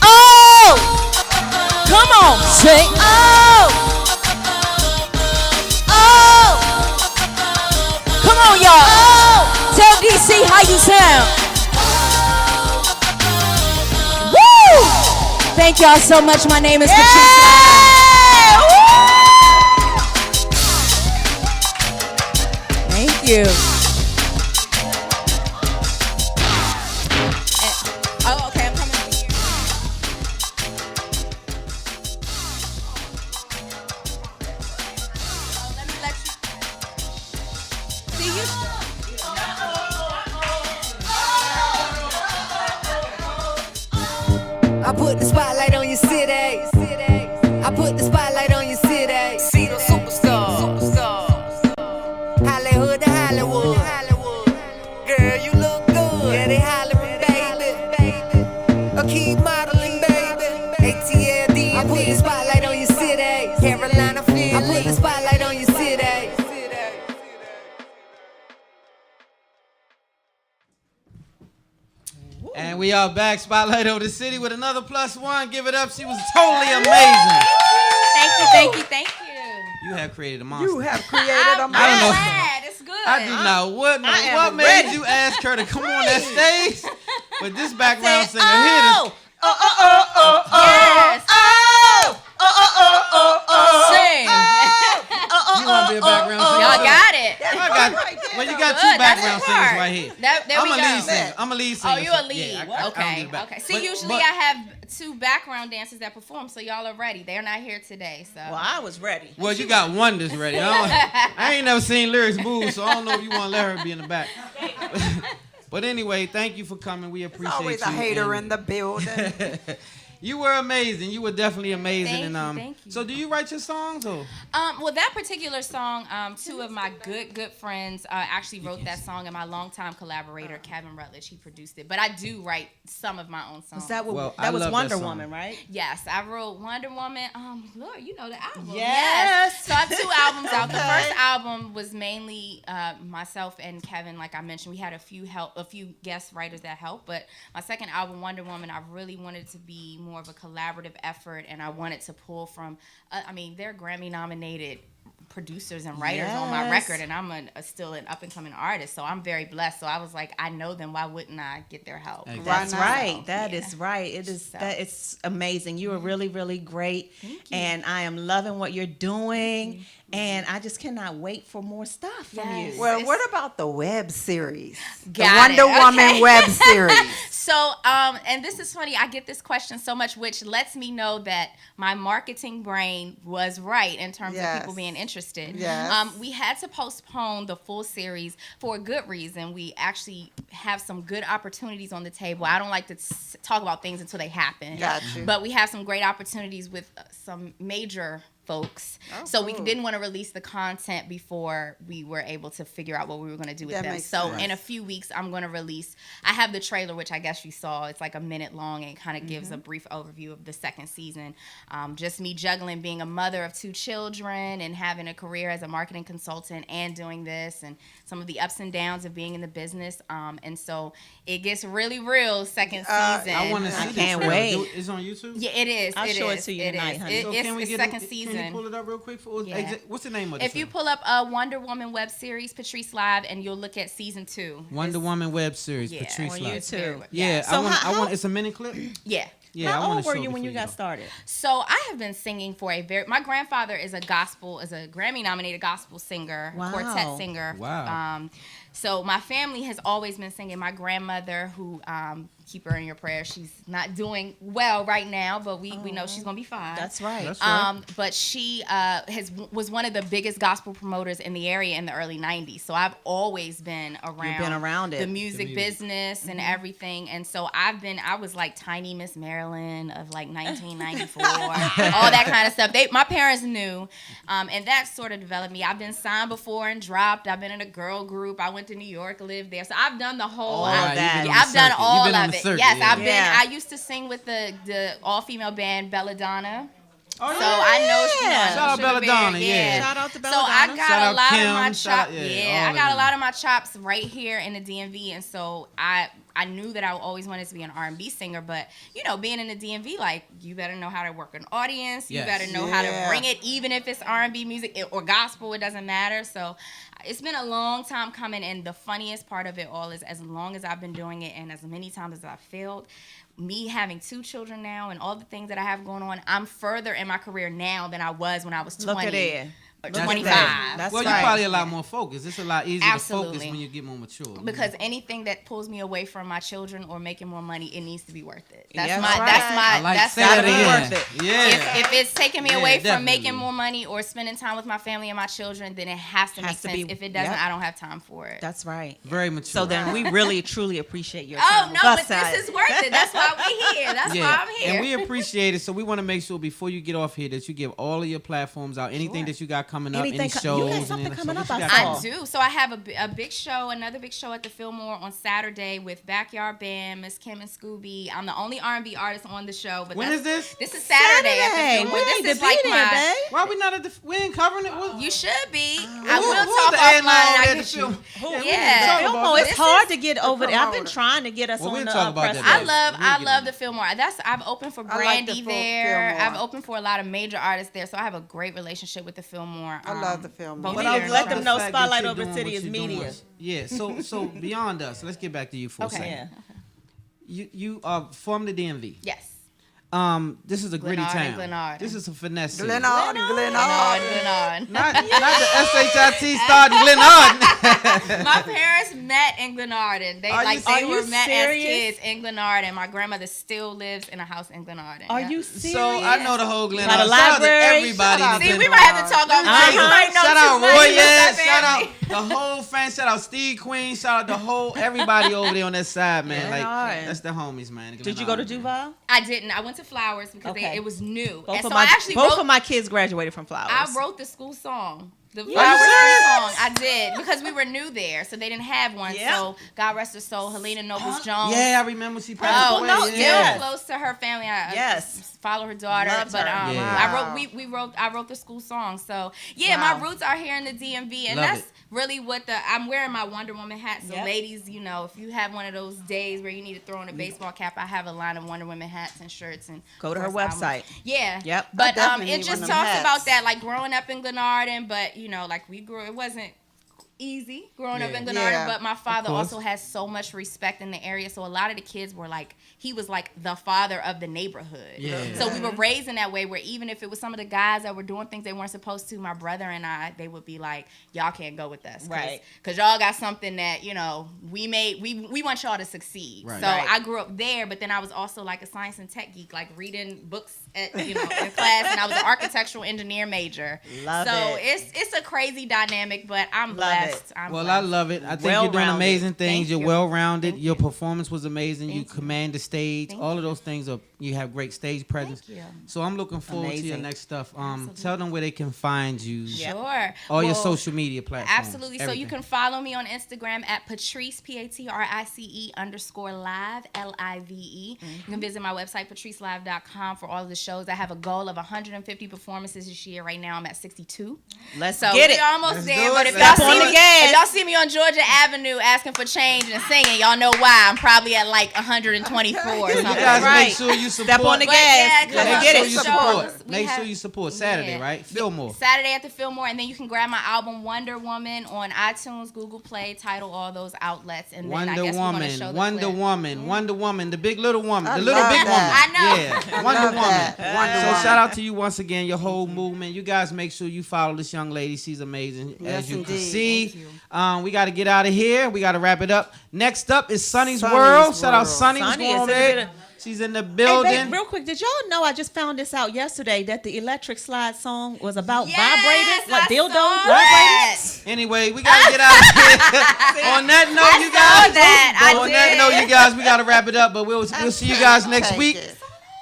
Oh, come on, say, oh. Come on, y'all. Oh. Tell DC how you sound. Woo! Thank y'all so much. My name is Patrice. Thank you. Oh, okay, I'm coming over here. Oh, let me let you. See you. I put the spotlight on your city. I put the spotlight on your city. See the superstars. Hollywood to Hollywood. Girl, you look good. Yeah, they hollering, baby. I keep modeling, baby. ATLD. I put the spotlight on your city. Carolina, Philly. I put the spotlight on your city. And we are back, Spotlight over the city with another +1. Give it up. She was totally amazing. Thank you, thank you, thank you. You have created a monster. You have created a monster. I don't know. Glad. It's good. I do not. What made you ask her to come on that stage? But this background singer here. Yes. Sing. You want to be a background singer? Y'all got it. Well, you got two background singers right here. There we go. I'm a lead singer. Oh, you a lead. Yeah, Okay. See, usually I have two background dancers that perform, so y'all are ready. They're not here today, so. Well, I was ready. Well, you got one that's ready. I ain't never seen Lyrics move, so I don't know if you want to let her be in the back. But anyway, thank you for coming. We appreciate you. Always a hater in the building. You were amazing. You were definitely amazing. Thank you. So do you write your songs or? Well, that particular song, two of my good friends actually wrote that song, and my longtime collaborator, Kevin Rutledge, he produced it. But I do write some of my own songs. Was that that was Wonder Woman, right? Yes, I wrote Wonder Woman. Lord, you know the album. Yes. So I have 2 albums out. The first album was mainly myself and Kevin. Like I mentioned, we had a few guest writers that helped. But my second album, Wonder Woman, I really wanted it to be more of a collaborative effort, and I wanted to pull from they're Grammy nominated producers and writers on my record, and I'm still an up and coming artist, so I'm very blessed. So I was like, I know them, why wouldn't I get their help? Exactly. That's right. That is right. It is that it's amazing. You are really, really great. And I am loving what you're doing. And I just cannot wait for more stuff from you. Well, what about the web series? The Got it. Wonder Woman web series. So, and this is funny, I get this question so much, which lets me know that my marketing brain was right in terms of people being interested. Yes. We had to postpone the full series for a good reason. We actually have some good opportunities on the table. I don't like to talk about things until they happen. Gotcha. But we have some great opportunities with some major folks. So we didn't want to release the content before we were able to figure out what we were going to do with them. So in a few weeks, I'm going to release, I have the trailer, which I guess you saw. It's like a minute long and kind of gives a brief overview of the second season. Just me juggling being a mother of 2 children and having a career as a marketing consultant and doing this, and some of the ups and downs of being in the business. And so it gets really real second season. I want to see. I can't wait. It's on YouTube? Yeah, it is. I'll show it to you tonight, honey. So It's the second season. Can you pull it up real quick? What's the name of it? If you pull up a Wonder Woman web series, Patrice Live, and you'll look at season 2. Wonder Woman web series, Patrice on Live. YouTube. Yeah, So I want. It's a mini clip. Yeah. Yeah, How I old were you when you got started? So I have been singing for my grandfather is a Grammy nominated gospel singer, quartet singer. Wow. So my family has always been singing. My grandmother, who keep her in your prayers, she's not doing well right now, but we know she's gonna be fine. That's right. That's right. But she was one of the biggest gospel promoters in the area in the early '90s. So I've always been around. You've been around it. The music business and everything. And so I was like tiny Miss Maryland of like 1994, all that kind of stuff. My parents knew, and that sort of developed me. I've been signed before and dropped. I've been in a girl group. I went to New York, lived there. So I've done the whole. I've done all of it. Circuit, yes, yeah. I used to sing with the all-female band Belladonna. Oh, so I know shout out Belladonna, Shout out to Belladonna. So I got a lot of my chops. I got a lot of my chops right here in the DMV, and so I knew that I always wanted to be an R&B singer, but being in the DMV, like, you better know how to work an audience. You better know how to bring it, even if it's R&B music or gospel. It doesn't matter. So it's been a long time coming, and the funniest part of it all is, as long as I've been doing it, and as many times as I've failed, me having 2 children now and all the things that I have going on, I'm further in my career now than I was when I was 20. Look at it. Or 25. That's well, right. you're probably a lot more focused. It's a lot easier Absolutely. to focus when you get more mature. Because anything that pulls me away from my children or making more money, it needs to be worth it. That's That's worth it. Yeah. If it's taking me away from definitely. making more money or spending time with my family and my children, then it has to make sense. If it doesn't, I don't have time for it. That's right. Very mature. So then we really, truly appreciate your time. Oh, no, but this is worth it. That's why we're here. That's why I'm here. And we appreciate it. So we want to make sure before you get off here that you give all of your platforms out. Anything that you got coming up, any shows. You got something coming up, I do. So I have a big show, another big show at the Fillmore on Saturday with Backyard Band, Miss Kim and Scooby. I'm the only R&B artist on the show. But when is this? This is Saturday at the Fillmore. This is like my. Why we not at the? We ain't covering it. You should be. I will talk offline. Yeah. Fillmore, it's hard to get over there. I've been trying to get us on the press. I love the Fillmore. I've opened for Brandy the there. Fillmore. I've opened for a lot of major artists there. So I have a great relationship with the Fillmore. Fillmore. I love the Fillmore. But I'll let them know Spotlight Over City is media. Yeah. So beyond us, let's get back to you for a second. Yeah. You are from the DMV. Yes. This is a gritty town. Glenard. This is a finesse city. Glenard. Not the SHIT starting Glenard. My parents met in Glenarden. They were met as kids in Glenarden. My grandmother still lives in a house in Glenarden. Are you serious? So I know the whole Glenard. Got a Shout out to library. everybody. See, we might have to talk on Shout out Roy. Shout out the whole fan. Shout out Steve Queen. Shout out everybody over there on that side, man. Like that's the homies, man. Did you go to Duval? I didn't. I went to Flowers because it was new. Both Both of my kids graduated from Flowers. I wrote the school song. The Flowers song. I did because we were new there, so they didn't have one. Yep. So God rest her soul, Helena Nobles Jones. Yeah, I remember she passed away. Still close to her family. I follow her daughter. Loved her. I wrote the school song. So my roots are here in the DMV, and that's really what I'm wearing my Wonder Woman hat. So ladies, you know, if you have one of those days where you need to throw on a baseball cap, I have a line of Wonder Woman hats and shirts. And go to her website. Yep. But it just talks about that, like growing up in Glenarden, but you know, like we grew. It wasn't easy growing up in Glenarden, but my father also has so much respect in the area. So a lot of the kids were like, he was like the father of the neighborhood. So we were raised in that way where even if it was some of the guys that were doing things they weren't supposed to, my brother and I, they would be like, y'all can't go with us. Right. Because y'all got something that, you know, we want y'all to succeed. Right. So I grew up there, but then I was also like a science and tech geek, like reading books in class, and I was an architectural engineer major. So it's a crazy dynamic, but I'm blessed. I love it. I think you're doing amazing things. You're well-rounded. Your performance was amazing. You command the stage. All of those things you have great stage presence. So I'm looking forward to your next stuff. Tell them where they can find you. Sure. All your social media platforms. Absolutely. Everything. So you can follow me on Instagram at Patrice, PATRICE _live, LIVE. You can visit my website, patricelive.com, for all of the shows. I have a goal of 150 performances this year. Right now I'm at 62. Let's get it. We're almost there. But if y'all see me on Georgia Avenue asking for change and singing, y'all know why. I'm probably at like 124 or something. You guys make sure you support. Step on the gas. Make sure you support Saturday, right? Fillmore. Saturday at the Fillmore, and then you can grab my album Wonder Woman on iTunes, Google Play, Tidal, all those outlets. And then Wonder Woman, the big little woman, the little big woman. I know. Yeah, Wonder Woman. So shout out to you once again, your whole movement. You guys make sure you follow this young lady. She's amazing. As you can see, we got to get out of here. We got to wrap it up. Next up is Sonny's World. Shout out Sonny. What's going on there? She's in the building. Hey, babe, real quick, did y'all know I just found this out yesterday that the Electric Slide song was about vibrators, like dildos, vibrators? Anyway, we gotta get out of here. On that note, you guys, we gotta wrap it up. But we'll see you guys next week.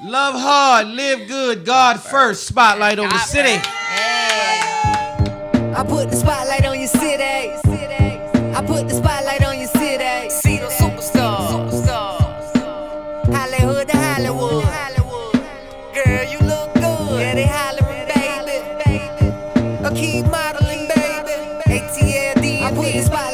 Love hard, live good, God first. Spotlight over the city. I put the spotlight on your city. I put the spotlight on your city. See the superstar. Hollywood to Hollywood. Girl, you look good. Yeah, they hollering, baby. I keep modeling, baby. ATL, DMV. I put the spotlight.